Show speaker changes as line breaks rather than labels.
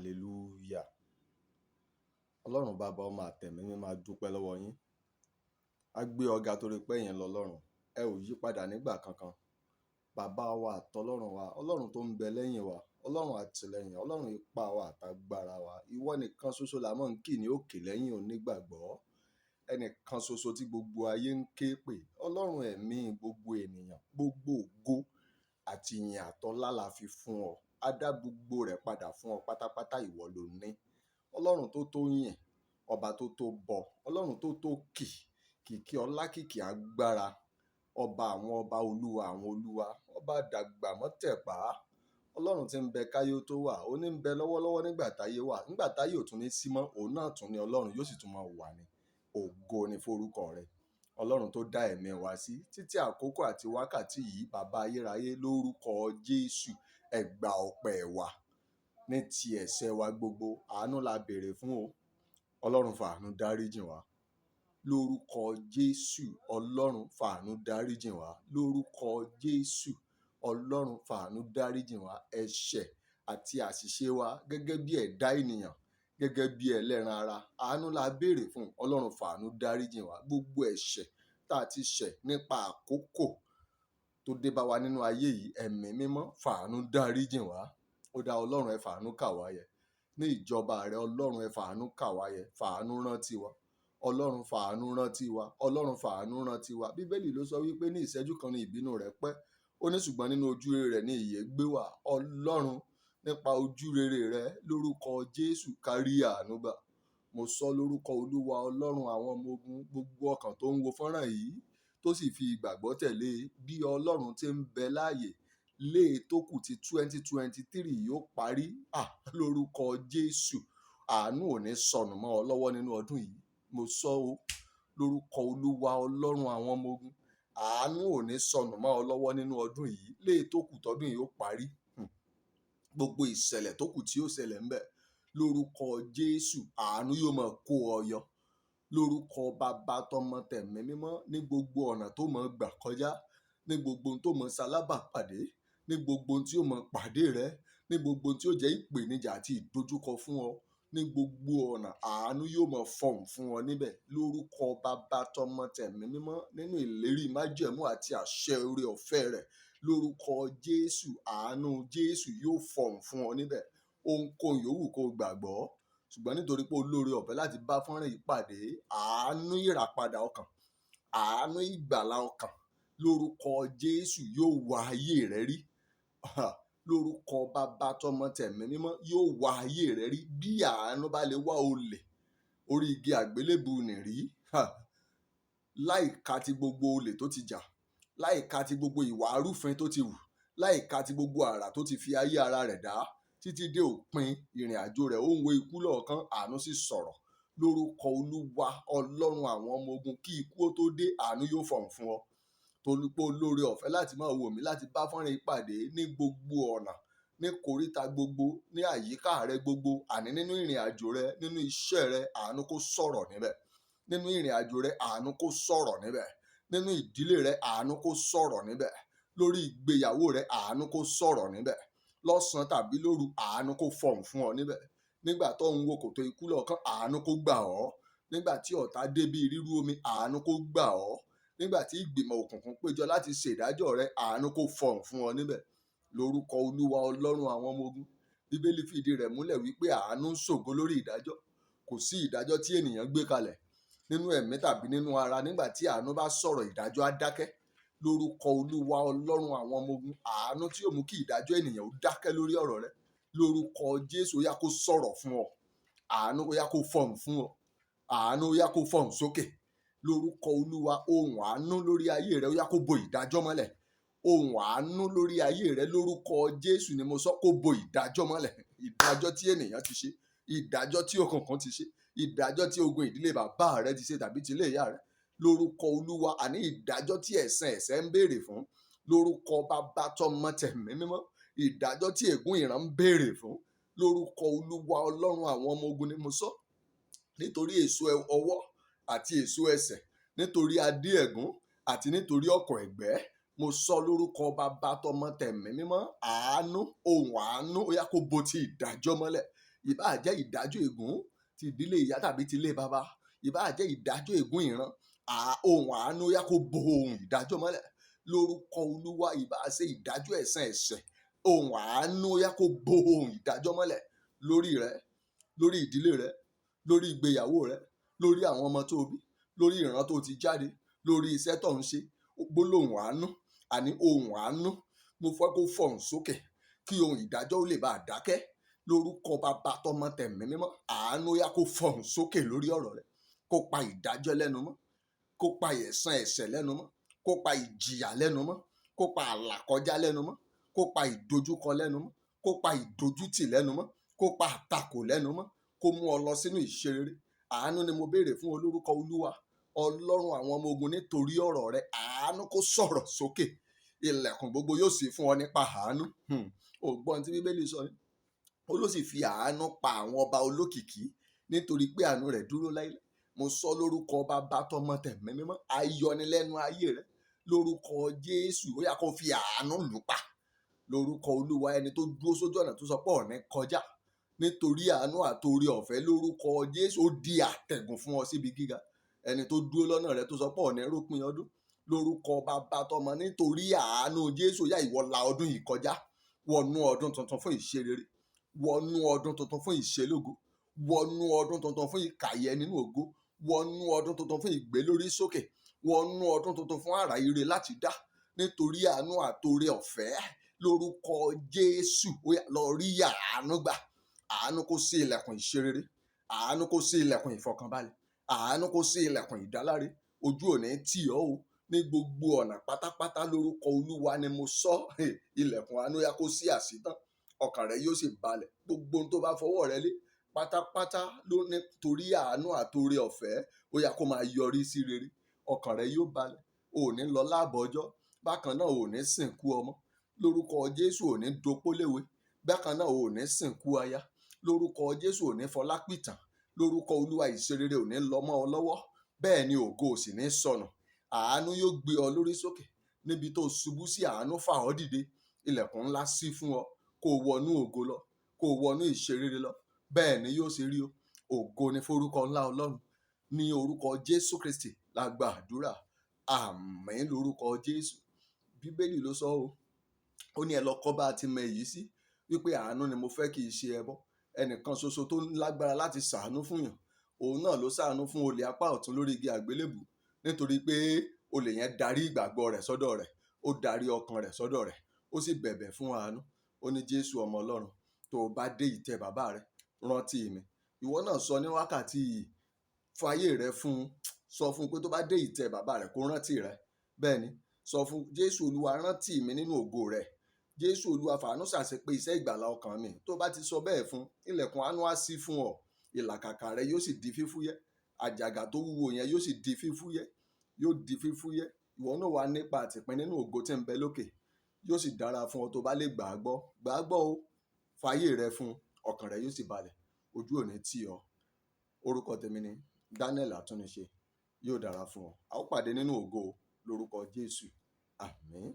Hallelujah. Ọlọ́run bàbá ọmọ àtẹ̀mí mi máa dúpẹ́ lọ́wọ́ yín. A gbé ọ̀gá torí pé ẹ̀yin lọ́lọ́run. Ẹ ò yí padà nígbà kankan. Bàbá wa àtọlọ́run wa, Ọlọ́run tó ń bẹ lẹ́yìn wa, Ọlọ́run àtìlẹ́yìn, Ọlọ́run ipá wa àtagbára wa. Ìwọ nìkan ṣoṣo la mọ̀ ń kì ní òkè lẹ́yìn onígbàgbọ́. Ẹnìkan ṣoṣo tí gbogbo ayé ń ké pè. Ọlọ́run ẹ̀mí gbogbo ènìyàn, gbogbo ògo àti ìyìn àtọlá la fi fún ọ. A dá gbogbo rẹ̀ padà fún ọ pátápátá, ìwọ ló ní. Ọlọ́run tó tó yìn, ọba tó tó bọ, Ọlọ́run tó tó kìkì ọlá kìkì agbára, ọba àwọn ọba, olúwa àwọn olúwa, ọba dàgbà mọ́tẹ̀pá. Ọlọ́run tí ń bẹ káyé tó wà, ó ní ń bẹ lọ́wọ́lọ́wọ́ nígbà táyé wà. Nígbà táyé ò tún ní sí mọ́, òun náà tún ní Ọlọ́run, yóò sì tún máa wà ní. Ògo ni forúkọ rẹ. Ọlọ́run tó dá ẹ̀mí wa sí títí àkókò àti wákàtí yìí, bàbá ayérayé, lórúkọ Jésù, ẹ gbà ọpẹ́ wa. Ní ti ẹ̀ṣẹ̀ wa gbogbo, àánú la béèrè fún o. Ọlọ́run fàánú dáríjìn wá. Lórúkọ Jésù, Ọlọ́run fàánú dáríjìn wá. Lórúkọ Jésù, Ọlọ́run fàánú dáríjìn wá. Ẹ̀ṣẹ̀ àti àṣìṣe wa gẹ́gẹ́ bí ẹ̀dá ènìyàn, gẹ́gẹ́ bí ẹlẹ́ran ara, àánú la béèrè fún. Ọlọ́run fàánú dáríjìn wá. Gbogbo ẹ̀ṣẹ̀ tá a ti ṣẹ̀ nípa àkókò tó dé bá wa nínú ayé yìí, ẹ̀mí mímọ́ fàánú dáríjìn wá. Ó dá Ọlọ́run ẹ fàánú kà wá yẹ. Ní ìjọba rẹ, Ọlọ́run ẹ fàánú kà wá yẹ. Fàánú rántí wa. Ọlọ́run fàánú rántí wa. Ọlọ́run fàánú rántí wa. Bíbélì ló sọ wípé ní ìṣẹ́jú kan ni ìbínú rẹ̀ pẹ́. Ó ní ṣùgbọ́n nínú ojú rere rẹ̀ ní ìyè gbé wà. Ọlọ́run, nípa ojú rere rẹ, lórúkọ Jésù, kárí àánú gbà. Mo sọ lórúkọ Olúwa Ọlọ́run àwọn ọmọ ogun, gbogbo ọkàn tó ń wo fọ́nrán yìí tó sì fi ìgbàgbọ́ tẹ̀lé, bí Ọlọ́run tí ń bẹ láàyè lé tó kù tí 2023 yóò parí. Lórúkọ Jésù, àánú ò ní sọnù mọ́ ọ lọ́wọ́ nínú ọdún yìí. Mo sọ o, lórúkọ Olúwa Ọlọ́run àwọn ọmọ ogun, àánú ò ní sọnù mọ́ ọ lọ́wọ́ nínú ọdún yìí. Lé tó kù tọdún yìí ó parí. Gbogbo ìṣẹ̀lẹ̀ tó kù tí ó ṣẹlẹ̀ ńbẹ̀, lórúkọ Jésù, àánú yóò máa kó ọ yọ. Lórúkọ Bàbá tọmọ tẹ̀mí mímọ́, ní gbogbo ọ̀nà tó máa gbà kọjá, ní gbogbo ohun tó máa ṣalábàpàdé, ní gbogbo ohun tí ó máa pàdé rẹ, ní gbogbo ohun tí ó jẹ́ ìpèníjà àti ìdojúkọ fún ọ, ní gbogbo ọ̀nà àánú yóò máa fọhùn fún ọ níbẹ̀. Lórúkọ Bàbá tọmọ tẹ̀mí mímọ́, nínú ìlérí májẹ̀mú àti àṣẹ oore-ọ̀fẹ́ rẹ̀, lórúkọ Jésù, àánú Jésù yóò fọhùn fún ọ níbẹ̀. Ohunkóhun yòówù kó gbàgbọ́, ṣùgbọ́n nítorí pé olóore ọ̀fẹ́ láti bá fọ́nrán yìí pàdé, àánú ìràpadà ọkàn, àánú ìgbàlà ọkàn, lórúkọ Jésù yóò wá ayé rẹ rí. Lórúkọ Bàbá tọmọ tẹ̀mí mímọ́, yóò wá ayé rẹ rí. Bí àánú bá lè wá olè orí igi àgbélébù nìrí, láìka ti gbogbo olè tó ti jà, láìka ti gbogbo ìwà arúfin tó ti wù, láìka ti gbogbo àrà tó ti fi ayé ara rẹ̀ dá, títí dé òpin ìrìn àjò rẹ̀, ó ń wo ikú lọ́ọ̀kan, àánú sì sọ̀rọ̀. Lórúkọ Olúwa Ọlọ́run àwọn ọmọ ogun, kí ikú ó tó dé, àánú yóò fọhùn fún ọ. Tolúpọ̀ olóore ọ̀fẹ́ láti máa wò mí, láti bá fọ́nrán yìí pàdé ní gbogbo ọ̀nà, ní kòríta gbogbo, ní àyíká rẹ gbogbo, àní nínú ìrìn àjò rẹ, nínú iṣẹ́ rẹ, àánú kó sọ̀rọ̀ níbẹ̀. Nínú ìrìn àjò rẹ, àánú kó sọ̀rọ̀ níbẹ̀. Nínú ìdílé rẹ, àánú kó sọ̀rọ̀ níbẹ̀. Lórí ìgbéyàwó rẹ, àánú kó sọ̀rọ̀ níbẹ̀. Lọ́sàn-án tàbí lóru, àánú kó fọhùn fún ọ níbẹ̀. Nígbà tó ń wo kòtò ikú lọ́ọ̀kan, àánú kó gbà ọ́. Nígbà tí ọ̀tá dé bí rírú omi, àánú kó gbà ọ́. Nígbà tí ìgbìmọ̀ òkùnkùn péjọ láti ṣèdájọ́ rẹ, àánú kó fọhùn fún ọ níbẹ̀. Lórúkọ Olúwa Ọlọ́run àwọn ọmọ ogun, Bíbélì fìdí rẹ̀ múlẹ̀ wípé àánú ń ṣògo lórí ìdájọ́. Kò sí ìdájọ́ tí ènìyàn gbé kalẹ̀ nínú ẹ̀mí tàbí nínú ara, nígbà tí àánú bá sọ̀rọ̀, ìdájọ́ á dákẹ́. Lórúkọ Olúwa Ọlọ́run àwọn ọmọ ogun, àánú tí ó mú kí ìdájọ́ ènìyàn ó dákẹ́ lórí ọ̀rọ̀ rẹ, lórúkọ Jésù, ó yá kó sọ̀rọ̀ fún ọ. Àánú ó yá kó fọhùn fún ọ. Àánú ó yá kó fọhùn sókè. Lórúkọ Olúwa, ohùn àánú lórí ayé rẹ ó yá kó bo ìdájọ́ mọ́lẹ̀. Ohùn àánú lórí ayé rẹ, lórúkọ Jésù ni mo sọ, kó bo ìdájọ́ mọ́lẹ̀. Ìdájọ́ tí ènìyàn ti ṣe, ìdájọ́ tí òkùnkùn ti ṣe, ìdájọ́ tí ogun ìdílé bàbá rẹ ti ṣe tàbí ti ilé ìyá rẹ, lórúkọ Olúwa, àní ìdájọ́ tí ẹ̀ṣẹ̀ ń béèrè fún, lórúkọ Bàbá tọmọ tẹ̀mí mímọ́, ìdájọ́ tí ègún ìran ń béèrè fún, lórúkọ Olúwa Ọlọ́run àwọn ọmọ ogun ni mo sọ. Nítorí èso ọwọ́ àti èso ẹsẹ̀, nítorí adé ẹ̀gún àti nítorí ọ̀kọ̀ ẹ̀gbẹ́, mo sọ lórúkọ Bàbá tọmọ tẹ̀mí mímọ́, àánú, ohùn àánú ó yá kó bo ti ìdájọ́ mọ́lẹ̀. ìbáà jẹ́ ìdájọ́ ègún ti ìdílé ìyá tàbí ti ilé baba, ìbáà jẹ́ ìdájọ́ ègún ìran, ohùn àánú ó yá kó bo ohùn ìdájọ́ mọ́lẹ̀ lórúkọ Olúwa. Ìbáà ṣe ìdájọ́ ẹ̀san ẹ̀ṣẹ̀, ohùn àánú ó yá kó bo ohùn ìdájọ́ mọ́lẹ̀ lórí rẹ, lórí ìdílé rẹ, lórí ìgbéyàwó rẹ, lórí àwọn ọmọ tó bí, lórí ìran tó ti jáde, lórí iṣẹ́ tó ń ṣe. Gbólóhùn àánú, àní ohùn àánú, mo fẹ́ kó fọ̀hùn sókè kí ohun ìdájọ́ ó lè bá a dákẹ́ lórúkọ Baba tọmọ tẹ̀mí mímọ́. Àánú yá kó fọ̀hùn sókè lórí ọ̀rọ̀ rẹ, kó pa ìdájọ́ lẹ́nu mọ́, kó pa ẹ̀san ẹ̀ṣẹ̀ lẹ́nu mọ́, kó pa ìjìyà lẹ́nu mọ́, kó pa àlàkọjá lẹ́nu mọ́, kó pa ìdojúkọ lẹ́nu mọ́, kó pa ìdojútì lẹ́nu mọ́, kó pa àtakò lẹ́nu mọ́, kó mú ọ lọ sínú ìṣerere. Àánú ni mo béèrè fún olórúkọ Olúwa Ọlọ́run àwọn ọmọ ogun, nítorí ọ̀rọ̀ rẹ. Àánú kó sọ̀rọ̀ sókè, ilẹ̀kùn gbogbo yóò ṣí fún ọ nípa àánú. Ògbọ́n tí Bíbélì sọ ni, ó ló sì fi àánú pa àwọn ọba olókìkí nítorí pé àánú rẹ̀ dúró láéláé. Mo sọ lórúkọ Baba tọmọ tẹ̀mí mímọ́, ayọnilẹ́nu ayé rẹ lórúkọ Jésù, ó yá kó fi àánú lù pa lórúkọ Olúwa. Ẹni tó dúró sójú ọ̀nà tó sọ pé ọ̀nà kọjá, nítorí àánú àti oore-ọ̀fẹ́ lórúkọ Jésù, ó di àtẹ̀gùn fún ọ síbi gíga. Ẹni tó dúró lọ́nà rẹ tó sọ pé ọ̀nà rópin ọdún, lórúkọ Baba tọmọ, nítorí àánú Jésù, yá ìwọ la ọdún yìí kọjá, wọnú ọdún tuntun fún ìṣerere, wọnú ọdún tuntun fún ìṣelógo, wọnú ọdún tuntun fún ìkàyẹ nínú ògo, wọnú ọdún tuntun fún ìgbélórí sókè, wọnú ọdún tuntun fún àrà ire láti dá, nítorí àánú àti oore-ọ̀fẹ́ lórúkọ Jésù. Ó yá lọ rí àánú gbà. Àánú kó ṣí ilẹ̀kùn ìṣerere, àánú kó ṣí ilẹ̀kùn ìfọkànbalẹ̀, àánú kó ṣí ilẹ̀kùn ìdáláre. Ojú ò ní tì ọ́ o ní gbogbo ọ̀nà pátápátá lórúkọ Olúwa ni mo sọ. Ilẹ̀kùn àánú yá kó ṣí àṣítán, ọkàn rẹ yóò sì balẹ̀. Gbogbo ohun tó bá fọwọ́ rẹ lé pátápátá ló nítorí àánú àti oore-ọ̀fẹ́, ó yá kó máa yọrí sí rere. Ọkàn rẹ yóò balẹ̀, ò ní lọ láàbọ̀ ọjọ́, bákan náà ò ní sìnkú ọmọ lórúkọ Jésù, ò ní dopó léwe, bákan náà ò ní sìnkú aya lórúkọ Jésù, ò ní fọlá pìtàn lórúkọ Olúwa. Ìṣerere ò ní lọ mọ́ ọ lọ́wọ́, bẹ́ẹ̀ ni ògo ò sì ní sọnù. Àánú yóò gbé ọ lórí sókè níbi tó ṣubú sí, àánú fà ọ́ dìde. Ilẹ̀kùn ńlá ṣí fún ọ, kó wọnú ògo lọ, kó wọnú ìṣerere lọ. Bẹ́ẹ̀ ni yóò ṣe rí o. Ògo ni forúkọ ńlá Ọlọ́run. Ní orúkọ Jésù Kristi la gba àdúrà. Àmín lórúkọ Jésù. Bíbélì ló sọ o, ó ní ẹ lọ kọ́ bá a ti mọ èyí sí, wípé àánú ni mo fẹ́ kì í ṣe ẹbọ. Ẹnìkan ṣoṣo tó lágbára láti ṣàánú fún yàn, òun náà ló ṣàánú fún olè apá ọ̀tún lórí igi àgbélébù, nítorí pé olè yẹn darí ìgbàgbọ́ rẹ̀ sọ́dọ̀ rẹ̀, ó darí ọkàn rẹ̀ sọ́dọ̀ rẹ̀, ó sì bẹ̀bẹ̀ fún àánú. Ó ní Jésù ọmọ Ọlọ́run, tó o bá dé ìtẹ́ bàbá rẹ, rántí mi. Ìwọ náà sọ ní wákàtí yìí, fàyè rẹ fún, sọ fún pé tó bá dé ìtẹ́ bàbá rẹ kó rántí rẹ. Bẹ́ẹ̀ ni, sọ fún Jésù Olúwa, rántí mi nínú ògo rẹ. Jésù Olúwa, fàánú ṣàṣepé iṣẹ́ ìgbàlà ọkàn mi. Tó bá ti sọ bẹ́ẹ̀ fún, ilẹ̀kùn àánú á ṣí fún ọ. Ìlàkàkà rẹ yóò sì di fífúyẹ́, àjàgà tó wúwo yẹn yóò sì di fífúyẹ́, yóò di fífúyẹ́. Ìwọ náà wà nípa àtìpín nínú ògo tí ń bẹ lókè. Yóò sì dára fún ọ tó bá lè gbàgbọ́. Gbàgbọ́ o, fàyè rẹ fún, ọkàn rẹ yóò sì balẹ̀, ojú ò ní tì ọ́. Orúkọ tèmi ni Daniel Atúnníṣe. Yóò dára fún ọ. A ó pàdé nínú ògo lórúkọ Jésù. Àmín.